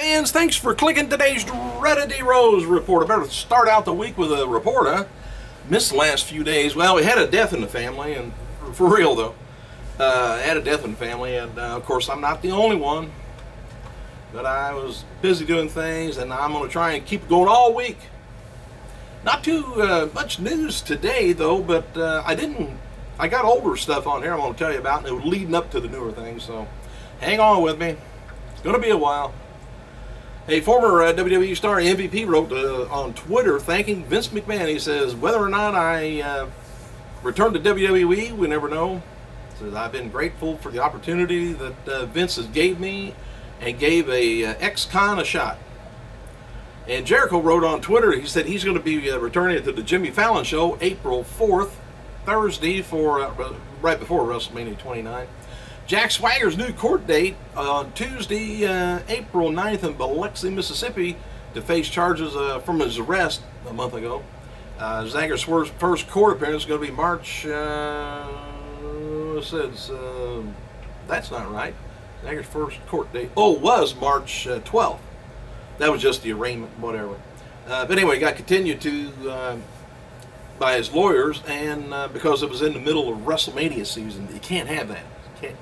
Fans, thanks for clicking today's Reddit Rose report. I better start out the week with a report, huh? Missed the last few days. Well, we had a death in the family, and for real though. Had a death in the family, and of course I'm not the only one. But I was busy doing things, and I'm going to try and keep it going all week. Not too much news today though, but I got older stuff on here I'm going to tell you about, and it was leading up to the newer things, so hang on with me. It's going to be a while. A former WWE star MVP wrote on Twitter thanking Vince McMahon. He says, whether or not I return to WWE, we never know. He says, I've been grateful for the opportunity that Vince has gave me and gave a ex-con a shot. And Jericho wrote on Twitter, he said he's going to be returning to the Jimmy Fallon Show April 4th, Thursday, for right before WrestleMania 29. Jack Swagger's new court date on Tuesday, April 9th in Biloxi, Mississippi, to face charges from his arrest a month ago. Swagger's first court appearance is going to be March, that's not right. Swagger's first court date, was March 12th. That was just the arraignment, whatever. But anyway, it got continued to by his lawyers, and because it was in the middle of WrestleMania season, you can't have that.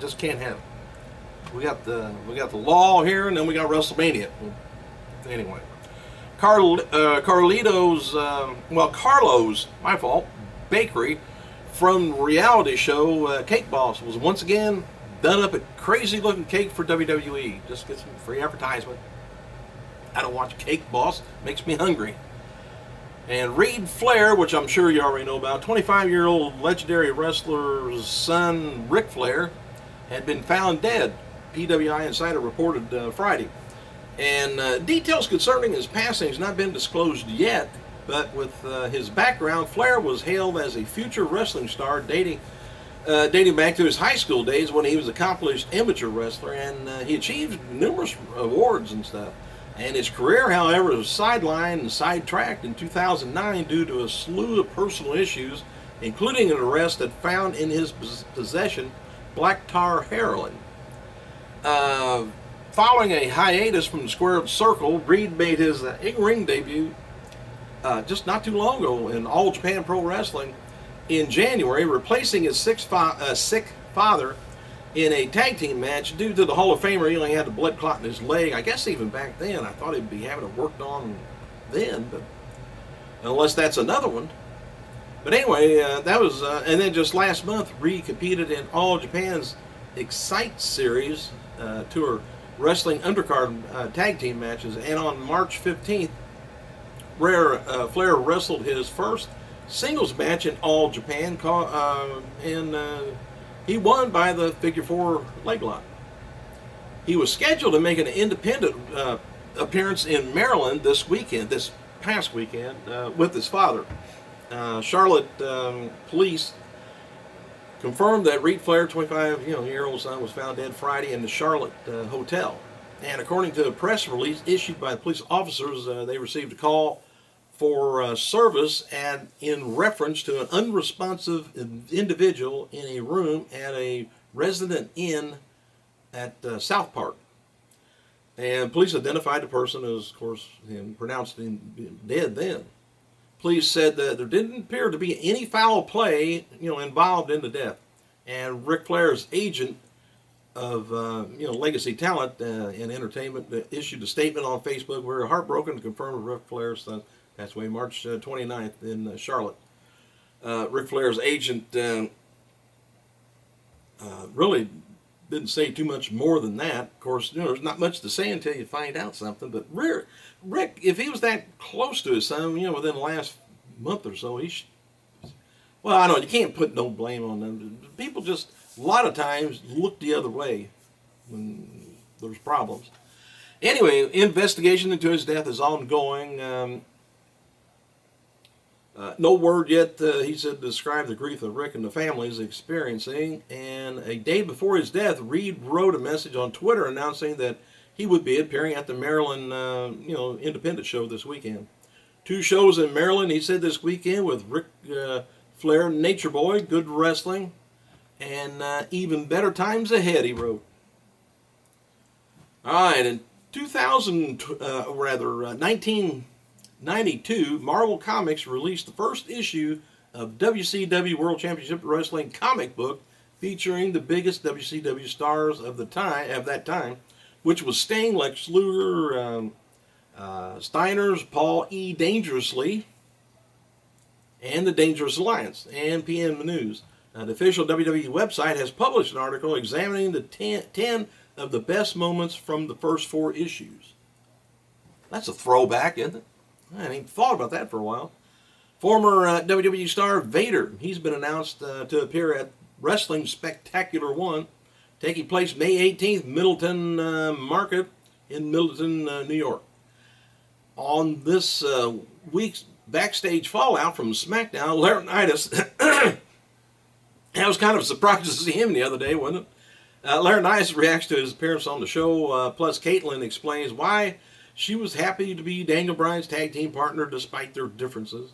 Just can't have it. We got the law here, and then we got WrestleMania. Anyway, Carlos, my fault, bakery from reality show Cake Boss was once again done up a crazy looking cake for WWE. Just get some free advertisement. I don't watch Cake Boss, makes me hungry. And Reid Flair, which I'm sure you already know about, 25-year-old legendary wrestler's son, Ric Flair, had been found dead, PWI Insider reported Friday. And details concerning his passing has not been disclosed yet, but with his background, Flair was hailed as a future wrestling star dating back to his high school days when he was an accomplished amateur wrestler, and he achieved numerous awards and stuff. And his career, however, was sidelined and sidetracked in 2009 due to a slew of personal issues, including an arrest that found in his possession black tar heroin. Following a hiatus from the Squared Circle, Reid made his in-ring debut just not too long ago in All Japan Pro Wrestling in January, replacing his sick father in a tag team match. Due to the Hall of Famer, he only had a blood clot in his leg. I guess even back then, I thought he'd be having it worked on then, but unless that's another one. But anyway, that was, and then just last month, Reid competed in All Japan's Excite Series Tour Wrestling Undercard tag team matches, and on March 15th, Flair wrestled his first singles match in All Japan, and he won by the figure 4 leg lock. He was scheduled to make an independent appearance in Maryland this past weekend, with his father. Charlotte police confirmed that Reid Flair, 25-year-old son, was found dead Friday in the Charlotte hotel. And according to a press release issued by the police officers, they received a call for service and in reference to an unresponsive individual in a room at a resident inn at South Park. And police identified the person as, of course, pronounced him dead then. Police said that there didn't appear to be any foul play, involved in the death. And Ric Flair's agent of, Legacy Talent and Entertainment issued a statement on Facebook. We're heartbroken to confirm Ric Flair's son passed away March 29th in Charlotte. Ric Flair's agent really didn't say too much more than that. Of course, there's not much to say until you find out something. But Rick, if he was that close to his son, within the last month or so, well, I know you can't put no blame on them. People just a lot of times look the other way when there's problems. Anyway, investigation into his death is ongoing. No word yet, he said, to describe the grief that Rick and the family is experiencing. And a day before his death, Reid wrote a message on Twitter announcing that he would be appearing at the Maryland, independent show this weekend. 2 shows in Maryland, he said, this weekend with Ric Flair, Nature Boy, good wrestling, and even better times ahead, he wrote. All right, and 1992, Marvel Comics released the first issue of WCW World Championship Wrestling comic book featuring the biggest WCW stars of that time, which was Sting, Lex Luger, Steiner's Paul E. Dangerously, and the Dangerous Alliance, and PILLMAN News. The official WWE website has published an article examining the 10 of the best moments from the first 4 issues. That's a throwback, isn't it? I hadn't even thought about that for a while. Former WWE star Vader, he's been announced to appear at Wrestling Spectacular 1, taking place May 18th, Middleton Market in Middleton, New York. On this week's Backstage Fallout from SmackDown, LASTEST, I was kind of surprised to see him the other day, wasn't it? LASTEST reacts to his appearance on the show, plus Caitlyn explains why she was happy to be Daniel Bryan's tag team partner despite their differences.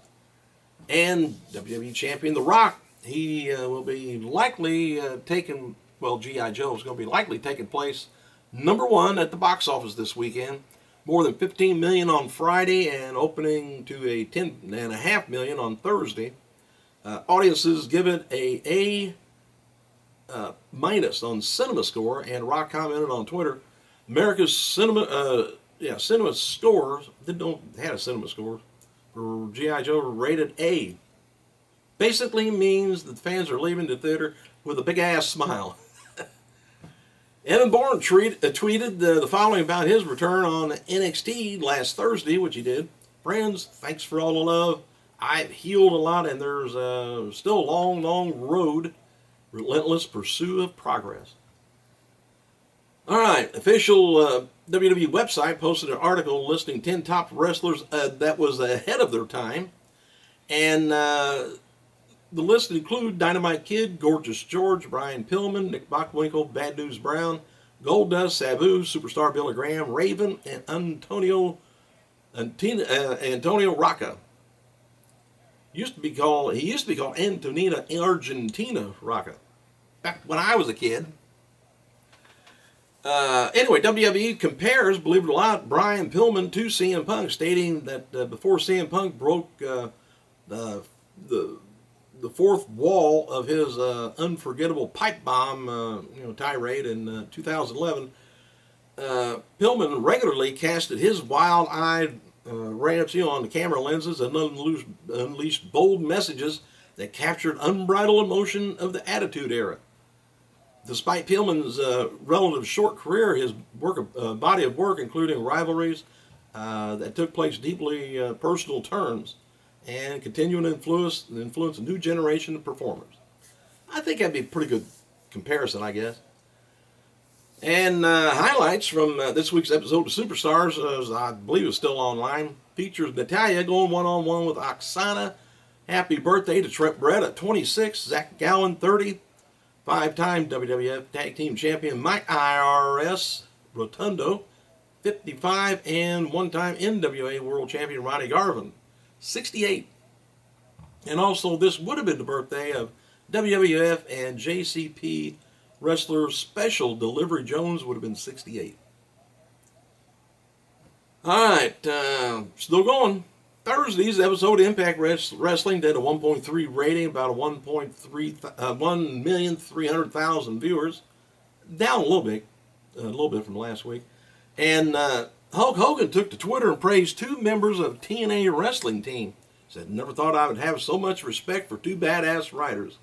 And WWE Champion The Rock, he will be likely taking, well, G.I. Joe is going to be likely taking place #1 at the box office this weekend. More than $15 million on Friday and opening to a $10.5 million on Thursday. Audiences give it a minus on Cinema Score, and Rock commented on Twitter, America's cinema scores, they don't have a cinema score for G.I. Joe, rated A. Basically means that fans are leaving the theater with a big ass smile. Evan Bourne tweeted the following about his return on NXT last Thursday, which he did. Friends, thanks for all the love. I've healed a lot, and there's still a long, long road. Relentless pursuit of progress. All right, official WWE website posted an article listing 10 top wrestlers that was ahead of their time. And the list include Dynamite Kid, Gorgeous George, Brian Pillman, Nick Bockwinkel, Bad News Brown, Goldust, Sabu, Superstar Billy Graham, Raven, and Antonio Rocca. He used to be called Antonina Argentina Rocca back when I was a kid. Anyway, WWE compares, believe it or not, Brian Pillman to CM Punk, stating that before CM Punk broke the fourth wall of his unforgettable pipe bomb tirade in 2011, Pillman regularly casted his wild-eyed ramps on the camera lenses and unleashed bold messages that captured unbridled emotion of the Attitude Era. Despite Pillman's relative short career, his body of work, including rivalries that took place deeply personal terms, and continuing to influence a new generation of performers. I think that'd be a pretty good comparison, I guess. And highlights from this week's episode of Superstars, as I believe is still online, features Natalya going one-on-one with Oksana. Happy birthday to Trent Brett at 26, Zach Gowen 30, 5-time WWF Tag Team Champion Mike IRS Rotundo 55, and one-time NWA World Champion Ronnie Garvin 68. And also this would have been the birthday of WWF and JCP wrestler Special Delivery Jones, would have been 68. Alright, still going. Thursday's episode of Impact Wrestling did a 1.3 rating, about a 1,300,000 viewers. Down a little bit from last week. And Hulk Hogan took to Twitter and praised 2 members of TNA wrestling team. Said, never thought I would have so much respect for 2 badass writers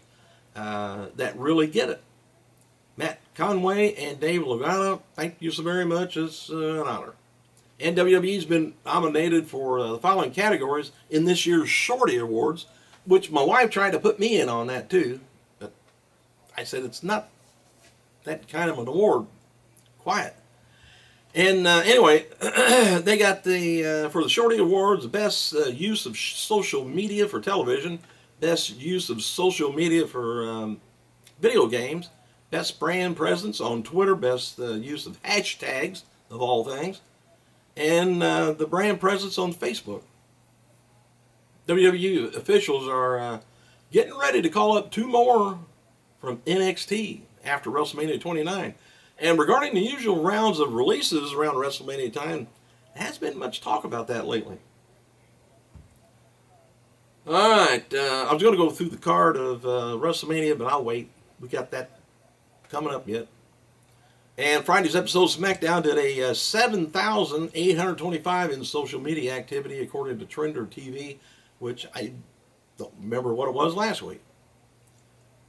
that really get it. Matt Conway and Dave Lagana, thank you so very much. It's an honor. And WWE's been nominated for the following categories in this year's Shorty Awards, which my wife tried to put me in on that too. But I said it's not that kind of an award. Quiet. And anyway, they got the for the Shorty Awards, the best use of social media for television, best use of social media for video games, best brand presence on Twitter, best use of hashtags of all things, and the brand presence on Facebook. WWE officials are getting ready to call up 2 more from NXT after WrestleMania 29. And regarding the usual rounds of releases around WrestleMania time, there hasn't been much talk about that lately. Alright, I was going to go through the card of WrestleMania, but I'll wait. We got that coming up yet. And Friday's episode of SmackDown did a 7,825 in social media activity according to Trender TV, which I don't remember what it was last week.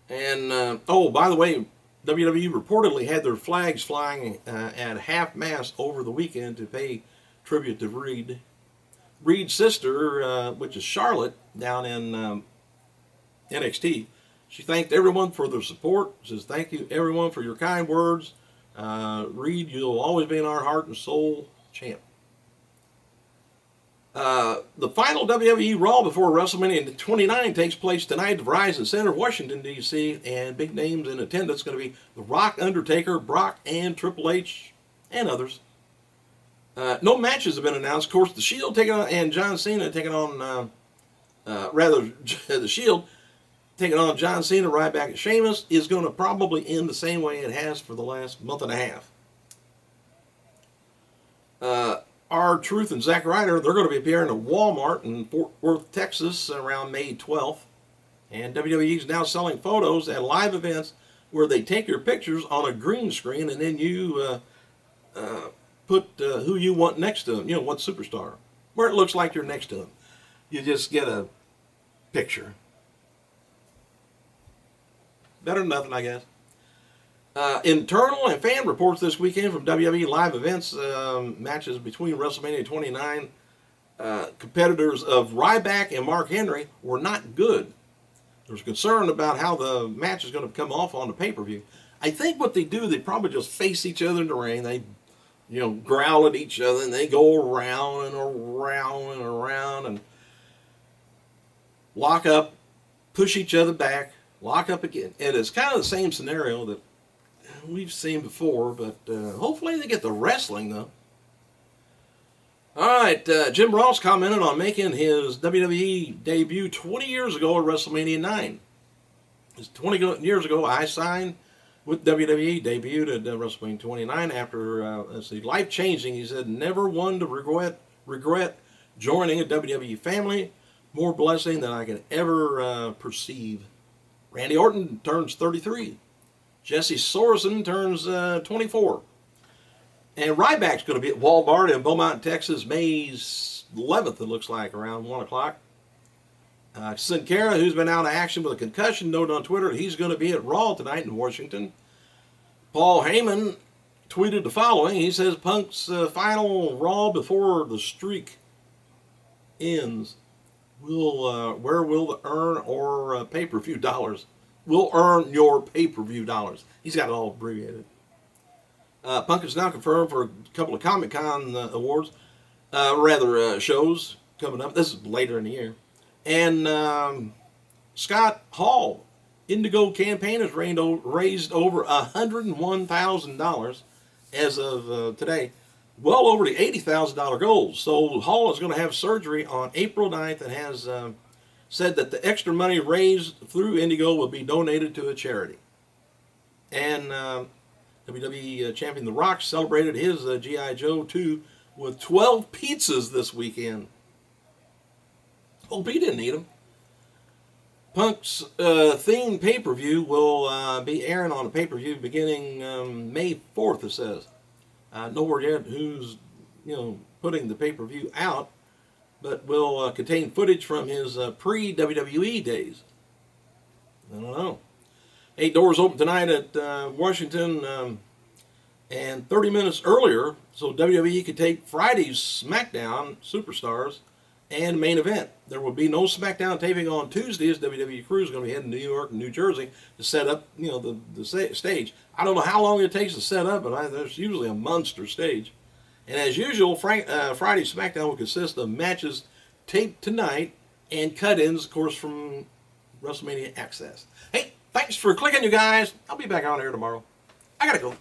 And, oh, by the way, WWE reportedly had their flags flying at half-mast over the weekend to pay tribute to Reed. Reed's sister, which is Charlotte, down in NXT, she thanked everyone for their support. Says, thank you, everyone, for your kind words. Reed, you'll always be in our heart and soul, champ. The final WWE Raw before WrestleMania 29 takes place tonight at the Verizon Center, Washington, D.C., and big names in attendance going to be The Rock, Undertaker, Brock, and Triple H, and others. No matches have been announced. Of course, The Shield taking on, and John Cena taking on, The Shield taking on John Cena right back at Sheamus is going to probably end the same way it has for the last month and a half. R-Truth and Zack Ryder, they're going to be appearing at Walmart in Fort Worth, Texas around May 12th. And WWE is now selling photos at live events where they take your pictures on a green screen and then you put who you want next to them, you know, what superstar, where it looks like you're next to them. You just get a picture. Better than nothing, I guess. Internal and fan reports this weekend from WWE live events, matches between WrestleMania 29. Competitors of Ryback and Mark Henry were not good. There's concern about how the match is going to come off on the pay-per-view. I think what they do, they probably just face each other in the ring. They, you know, growl at each other, and they go around and around and around and lock up, push each other back, lock up again. And it's kind of the same scenario that we've seen before, but hopefully they get the wrestling, though. Alright, Jim Ross commented on making his WWE debut 20 years ago at WrestleMania 9. It's 20 years ago I signed with WWE, debuted at WrestleMania 29 after, let's see, life-changing. He said, never one to regret joining a WWE family. More blessing than I can ever perceive. Randy Orton turns 33. Jesse Sorensen turns 24. And Ryback's going to be at Walmart in Beaumont, Texas, May 11th, it looks like, around 1 o'clock. Sin Cara, who's been out of action with a concussion, noted on Twitter he's going to be at Raw tonight in Washington. Paul Heyman tweeted the following. He says, Punk's final Raw before the streak ends. Where will the earn or pay-per-view dollars? Will earn your pay-per-view dollars. He's got it all abbreviated. Punk is now confirmed for a couple of Comic-Con awards, shows coming up. This is later in the year. And Scott Hall, Indigo campaign has raised over $101,000 as of today. Well over the $80,000 goal. So Hall is going to have surgery on April 9th and has said that the extra money raised through Indigo will be donated to a charity. And WWE champion The Rock celebrated his G.I. Joe 2 with 12 pizzas this weekend. Hope he didn't eat them. Punk's themed pay-per-view will be airing on a pay-per-view beginning May 4th, it says. No word yet who's, putting the pay-per-view out, but will contain footage from his pre-WWE days. I don't know. 8 doors open tonight at Washington, and 30 minutes earlier, so WWE could take Friday's SmackDown Superstars and main event. There will be no SmackDown taping on Tuesday, as WWE crew is going to be heading to New York and New Jersey to set up, the stage. I don't know how long it takes to set up, but there's usually a monster stage. And as usual, Friday's SmackDown will consist of matches taped tonight and cut-ins, of course, from WrestleMania Access. Hey, thanks for clicking, you guys. I'll be back on here tomorrow. I gotta go.